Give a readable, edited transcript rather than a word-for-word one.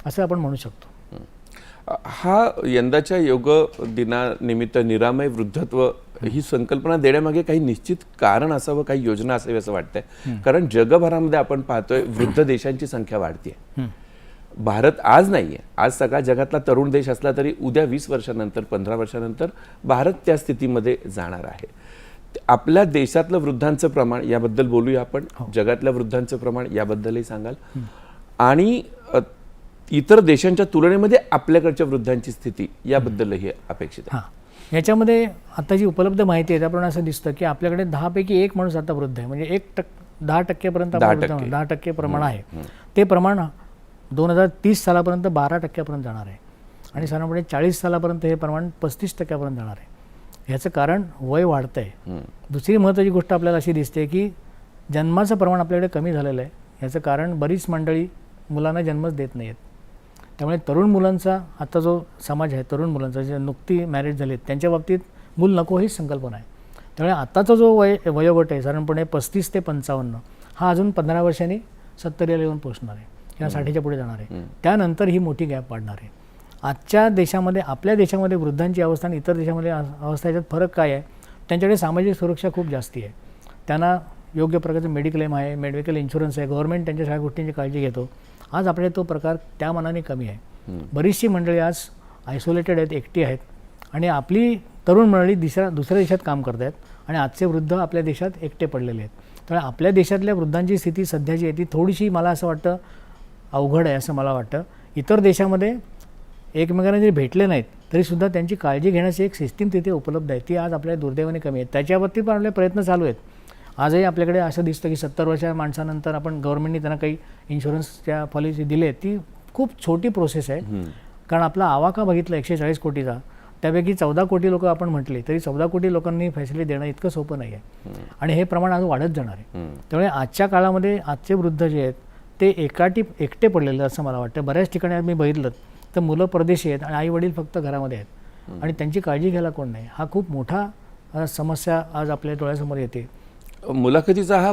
असं आपण म्हणू शकतो. हा यंदाच्या योग दिनानिमित्त निरामय वृद्धत्व ही संकल्पना देण्यामागे काही निश्चित कारण असावं, काही योजना असावी असं वाटतंय. कारण जगभरामध्ये आपण पाहतोय वृद्ध देशांची संख्या वाढतीये. भारत आज नाहीये, आज सगळा जगातला तरुण देश असला तरी उद्या 20 वर्षानंतर 15 वर्षानंतर भारत त्या स्थितीमध्ये जाणार आहे. आपल्या देशातलं वृद्धांचं प्रमाण याबद्दल बोलूया आपण, जगातल्या वृद्धांचं प्रमाण याबद्दलही सांगाल, आणि इतर देशांच्या तुलनेमध्ये आपल्याकडच्या वृद्धांची स्थिती याबद्दलही अपेक्षित आहे. याच्यामध्ये आता जी उपलब्ध माहिती आहे त्याप्रमाणे असं दिसतं की आपल्याकडे 10 पैकी 1 माणूस आता वृद्ध आहे. म्हणजे 10% 10% प्रमाण आहे. ते प्रमाण 2030 सालापर्यंत 12% जाणार आहे आणि साधारणपणे 40 सालापर्यंत हे प्रमाण 35% जाणार आहे. ह्याचं कारण वय वाढतं आहे. दुसरी महत्त्वाची गोष्ट आपल्याला अशी दिसते की जन्माचं प्रमाण आपल्याकडे कमी झालेलं आहे. ह्याचं कारण बरीच मंडळी मुलांना जन्मच देत नाही आहेत. त्यामुळे तरुण मुलांचा आता जो समाज आहे, तरुण मुलांचा जे नुकती मॅरेज झाली त्यांच्या बाबतीत मूल नको ही संकल्पना आहे. त्यामुळे आताचा जो वयोगट आहे साधारणपणे 35 ते 55 हा अजून 15 वर्षांनी 70 या येऊन पोहोचणार आहे किंवा 60च्या पुढे जाणार आहे. त्यानंतर ही मोठी गॅप वाढणार आहे. आजच्या देशामध्ये, आपल्या देशामध्ये वृद्धांची अवस्था आणि इतर देशामध्ये अवस्था याच्यात फरक काय आहे? त्यांच्याकडे सामाजिक सुरक्षा खूप जास्ती आहे. त्यांना योग्य प्रकारचं मेडिक्लेम आहे, मेडिकल इन्शुरन्स आहे, गव्हर्नमेंट त्यांच्या सगळ्या गोष्टींची काळजी घेतो. आज आपल्याला तो प्रकार त्या मानाने कमी आहे. बरीचशी मंडळी आज आयसोलेटेड आहेत, एकटी आहेत आणि आपली तरुण मंडळी दुसऱ्या देशात काम करत आहेत आणि आजचे वृद्ध आपल्या देशात एकटे पडलेले आहेत. त्यामुळे आपल्या देशातल्या वृद्धांची स्थिती सध्याची आहे ती थोडीशी मला असं वाटतं अवघड आहे असं मला वाटतं. इतर देशामध्ये एकमेकांना जरी भेटले नाहीत तरीसुद्धा त्यांची काळजी घेण्याची एक सिस्टीम तिथे उपलब्ध आहे. ती आज आपल्या दुर्दैवाने कमी आहे. त्याच्यावरती पण आपले प्रयत्न चालू आहेत. आजही आपल्याकडे असं दिसतं की 70 वर्षाच्या माणसानंतर आपण गव्हर्नमेंटने त्यांना काही इन्शुरन्सच्या पॉलिसी दिली आहे. ती खूप छोटी प्रोसेस आहे. कारण आपला आवाका बघितला 140 कोटीचा, त्यापैकी 14 कोटी लोक आपण म्हटले तरी 14 कोटी लोकांनी फॅसिलिटी देणं इतकं सोपं नाही आहे आणि हे प्रमाण अजून वाढत जाणार आहे. त्यामुळे आजच्या काळामध्ये आजचे वृद्ध जे आहेत ते एकटे पडलेले असं मला वाटतं. बऱ्याच ठिकाणी मी बघितलं तर मुलं परदेशी आहेत आणि आई वडील फक्त घरामध्ये आहेत आणि त्यांची काळजी घ्यायला कोण नाही. हा खूप मोठा समस्या आज आपल्या डोळ्यासमोर येते. मुलाखतीचा हा